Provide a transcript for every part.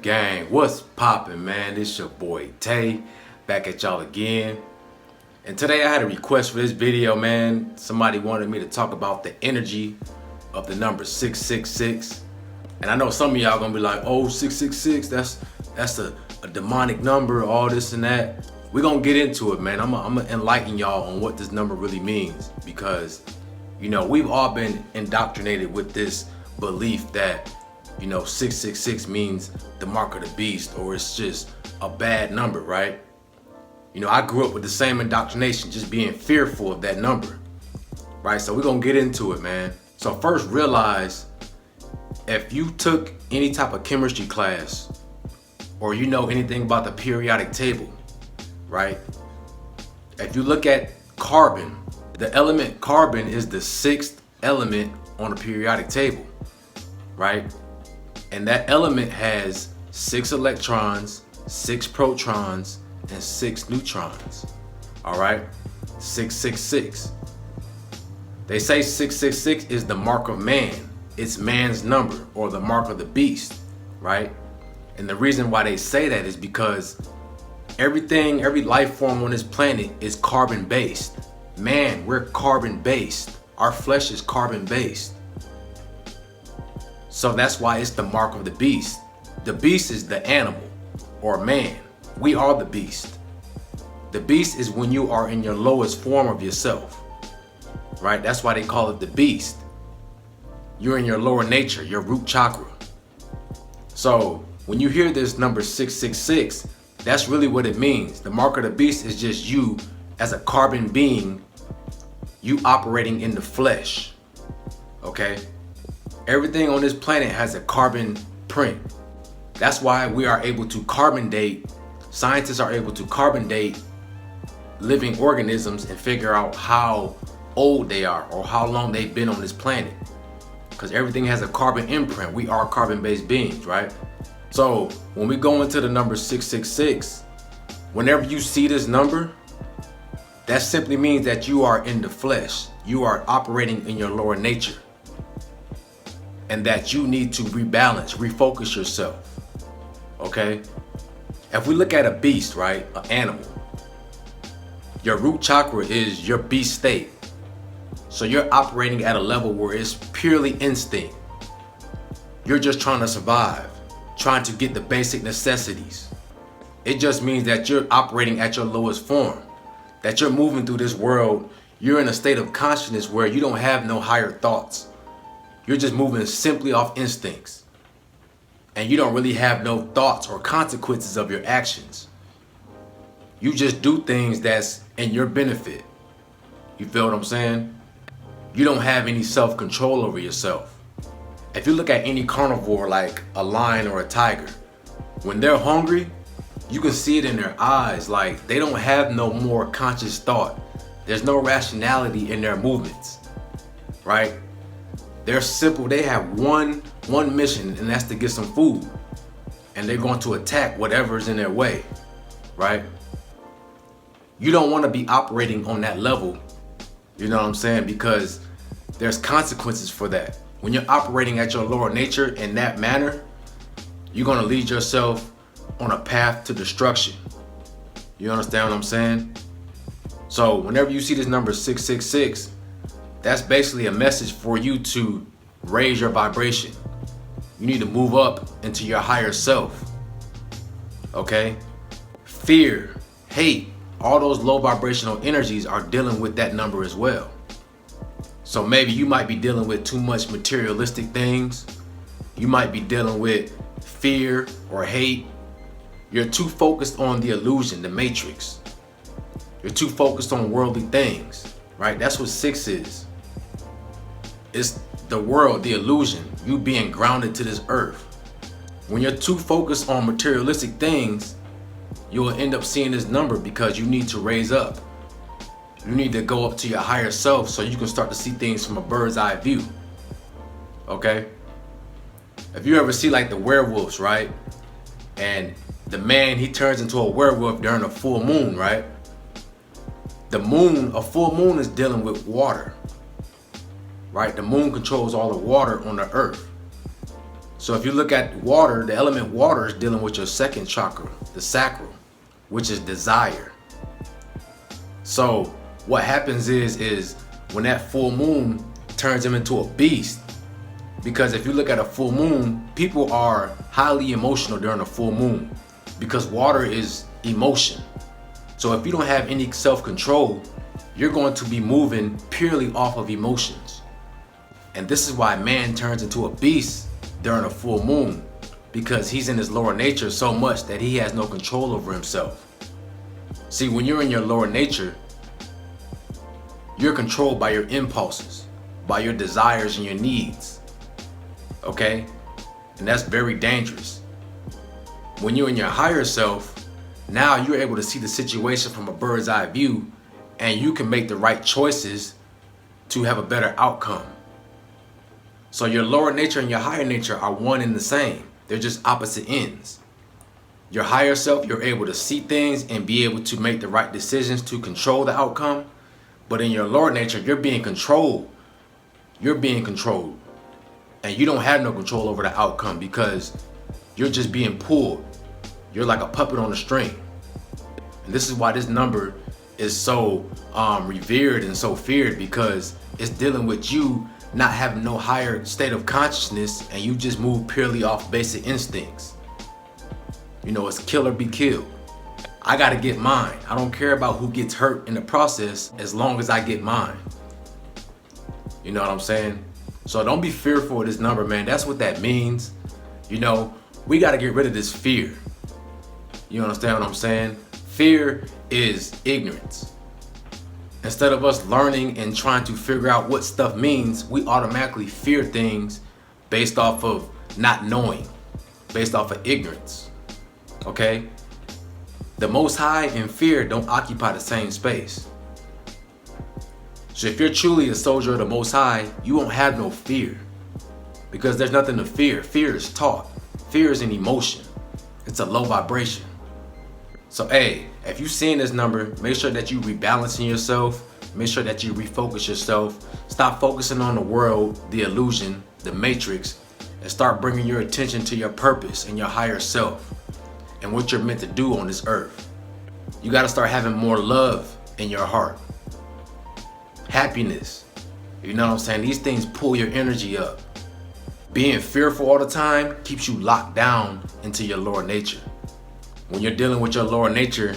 gang, what's poppin', man? This your boy Tay, back at y'all again. And today I had a request for this video, man. Somebody wanted me to talk about the energy of the number 666. And I know some of y'all gonna be like, oh, 666, that's a demonic number, all this and that. We're gonna get into it, man. I'm gonna enlighten y'all on what this number really means, because, you know, we've all been indoctrinated with this belief that, you know, 666 means the mark of the beast, or it's just a bad number, right? You know, I grew up with the same indoctrination, just being fearful of that number, right? So we're gonna get into it, man. So first, realize if you took any type of chemistry class, or you know anything about the periodic table, right? If you look at carbon, the element carbon is the sixth element on the periodic table, right? And that element has 6 electrons, 6 protons, and 6 neutrons. All right, 666. They say 666 is the mark of man. It's man's number, or the mark of the beast, right? And the reason why they say that is because every life form on this planet is carbon based. Man, we're carbon based. Our flesh is carbon based. So that's why it's the mark of the beast. The beast is the animal, or man. We are the beast. The beast is when you are in your lowest form of yourself, right? That's why they call it the beast. You're in your lower nature, your root chakra. So when you hear this number 666, that's really what it means. The mark of the beast is just you as a carbon being, you operating in the flesh, okay? Everything on this planet has a carbon print. That's why we are able to carbon date, scientists are able to carbon date living organisms and figure out how old they are or how long they've been on this planet. Because everything has a carbon imprint. We are carbon-based beings, right? So when we go into the number 666, whenever you see this number, that simply means that you are in the flesh. You are operating in your lower nature. And that you need to rebalance, refocus yourself, okay? If we look at a beast, right, an animal, your root chakra is your beast state. So you're operating at a level where it's purely instinct. You're just trying to survive, trying to get the basic necessities. It just means that you're operating at your lowest form, that you're moving through this world. You're in a state of consciousness where you don't have no higher thoughts. You're just moving simply off instincts. And you don't really have no thoughts or consequences of your actions. You just do things that's in your benefit. You feel what I'm saying? You don't have any self-control over yourself. If you look at any carnivore like a lion or a tiger, when they're hungry, you can see it in their eyes. Like, they don't have no more conscious thought. There's no rationality in their movements, right? They're simple. They have one mission, and that's to get some food. And they're going to attack whatever's in their way, right? You don't want to be operating on that level, you know what I'm saying? Because there's consequences for that. When you're operating at your lower nature in that manner, you're going to lead yourself on a path to destruction. You understand what I'm saying? So whenever you see this number 666, that's basically a message for you to raise your vibration. You need to move up into your higher self, okay? Fear, hate, all those low vibrational energies are dealing with that number as well. So maybe you might be dealing with too much materialistic things. You might be dealing with fear or hate. You're too focused on the illusion, the matrix. You're too focused on worldly things, right? That's what 6 is. It's the world, the illusion, you being grounded to this earth. When you're too focused on materialistic things, you will end up seeing this number because you need to raise up. You need to go up to your higher self so you can start to see things from a bird's eye view, okay? If you ever see like the werewolves, right? And the man, he turns into a werewolf during a full moon, right? The moon, a full moon is dealing with water, right? The moon controls all the water on the earth. So if you look at water, the element water is dealing with your second chakra, the sacral, which is desire. So what happens is when that full moon turns him into a beast, because if you look at a full moon, people are highly emotional during a full moon because water is emotion. So if you don't have any self-control, you're going to be moving purely off of emotions. And this is why man turns into a beast during a full moon, because he's in his lower nature so much that he has no control over himself. See, when you're in your lower nature, you're controlled by your impulses, by your desires and your needs. Okay? And that's very dangerous. When you're in your higher self, now you're able to see the situation from a bird's eye view, and you can make the right choices to have a better outcome. So your lower nature and your higher nature are one and the same. They're just opposite ends. Your higher self, you're able to see things and be able to make the right decisions to control the outcome. But in your lower nature, you're being controlled. You're being controlled. And you don't have no control over the outcome because you're just being pulled. You're like a puppet on a string. And this is why this number is so revered and so feared, because it's dealing with you not having no higher state of consciousness, and you just move purely off basic instincts. You know, it's kill or be killed. I gotta get mine. I don't care about who gets hurt in the process as long as I get mine. You know what I'm saying? So don't be fearful of this number, man. That's what that means. You know, we gotta get rid of this fear. You understand what I'm saying? Fear is ignorance. Instead of us learning and trying to figure out what stuff means, we automatically fear things based off of not knowing, based off of ignorance. Okay? The Most High and fear don't occupy the same space. So if you're truly a soldier of the Most High, you won't have no fear, because there's nothing to fear. Fear is taught. Fear is an emotion. It's a low vibration. So hey, if you're seeing this number, make sure that you rebalancing yourself. Make sure that you refocus yourself. Stop focusing on the world, the illusion, the matrix, and start bringing your attention to your purpose and your higher self and what you're meant to do on this earth. You got to start having more love in your heart. Happiness. You know what I'm saying? These things pull your energy up. Being fearful all the time keeps you locked down into your lower nature. When you're dealing with your lower nature,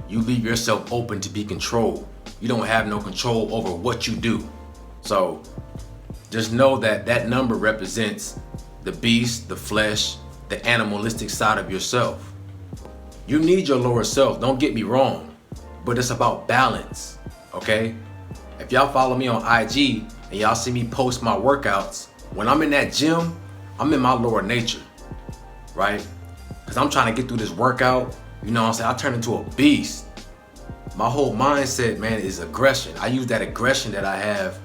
you leave yourself open to be controlled. You don't have no control over what you do. So just know that that number represents the beast, the flesh, the animalistic side of yourself. You need your lower self, don't get me wrong, but it's about balance, okay? If y'all follow me on IG and y'all see me post my workouts, when I'm in that gym, I'm in my lower nature, right? Because I'm trying to get through this workout, you know what I'm saying? I turn into a beast. My whole mindset, man, is aggression. I use that aggression that I have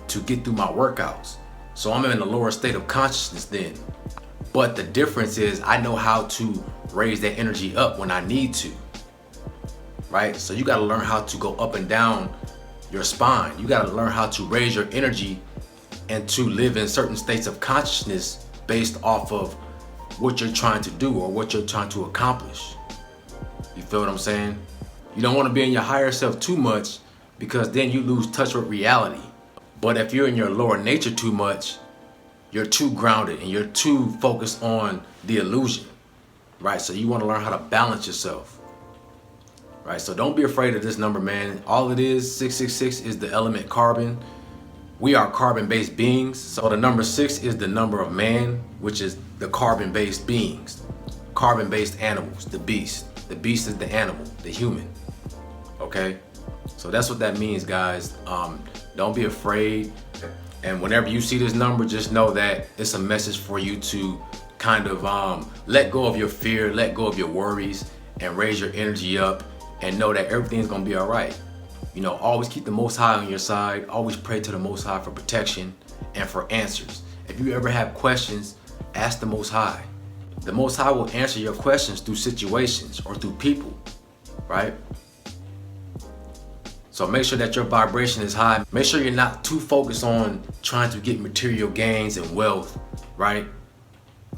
to get through my workouts. So I'm in a lower state of consciousness then. But the difference is I know how to raise that energy up when I need to, right? So you got to learn how to go up and down your spine. You got to learn how to raise your energy and to live in certain states of consciousness based off of what you're trying to do or what you're trying to accomplish. You feel what I'm saying? You don't want to be in your higher self too much, because then you lose touch with reality. But if you're in your lower nature too much, you're too grounded and you're too focused on the illusion, right? So you want to learn how to balance yourself, right? So don't be afraid of this number, man. All it is, 666, is the element carbon. We are carbon-based beings. So the number 6 is the number of man, which is the carbon-based beings, carbon-based animals, the beast. The beast is the animal, the human, okay? So that's what that means, guys. Don't be afraid. And whenever you see this number, just know that it's a message for you to kind of let go of your fear, let go of your worries, and raise your energy up, and know that everything's gonna be all right. You know, always keep the Most High on your side. Always pray to the Most High for protection and for answers. If you ever have questions, ask the Most High. The Most High will answer your questions through situations or through people, right? So make sure that your vibration is high. Make sure you're not too focused on trying to get material gains and wealth, right?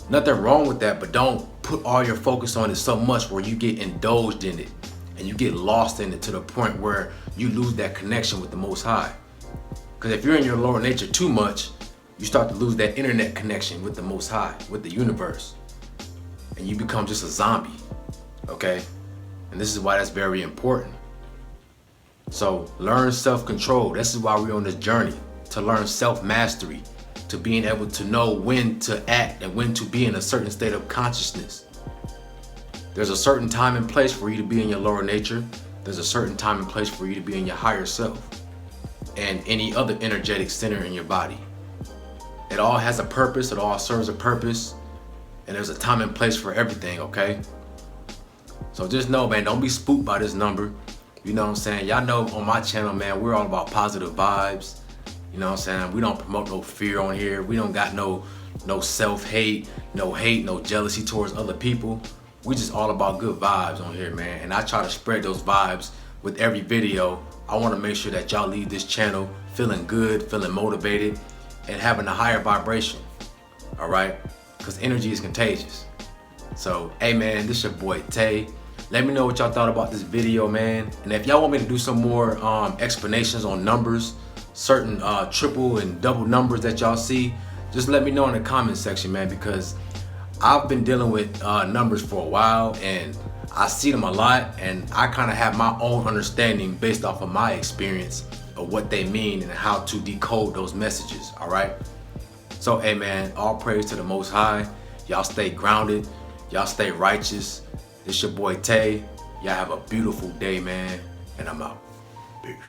Nothing wrong with that, but don't put all your focus on it so much where you get indulged in it and you get lost in it to the point where you lose that connection with the Most High. Because if you're in your lower nature too much, you start to lose that internet connection with the Most High, with the universe, and you become just a zombie, okay? And this is why that's very important. So learn self-control. This is why we're on this journey, to learn self-mastery, to being able to know when to act and when to be in a certain state of consciousness. There's a certain time and place for you to be in your lower nature. There's a certain time and place for you to be in your higher self and any other energetic center in your body. It all has a purpose. It all serves a purpose. And there's a time and place for everything, okay? So just know, man, don't be spooked by this number. You know what I'm saying? Y'all know on my channel, man, we're all about positive vibes. You know what I'm saying? We don't promote no fear on here. We don't got no self-hate, no jealousy towards other people. We just all about good vibes on here, man. And I try to spread those vibes with every video. I want to make sure that y'all leave this channel feeling good, feeling motivated, and having a higher vibration, all right? Because energy is contagious. So, hey, man, this your boy, Tay. Let me know what y'all thought about this video, man. And if y'all want me to do some more explanations on numbers, certain triple and double numbers that y'all see, just let me know in the comment section, man, because I've been dealing with numbers for a while and I see them a lot, and I kind of have my own understanding based off of my experience of what they mean and how to decode those messages, all right? So, hey, man, all praise to the Most High. Y'all stay grounded. Y'all stay righteous. It's your boy Tay. Y'all have a beautiful day, man, and I'm out.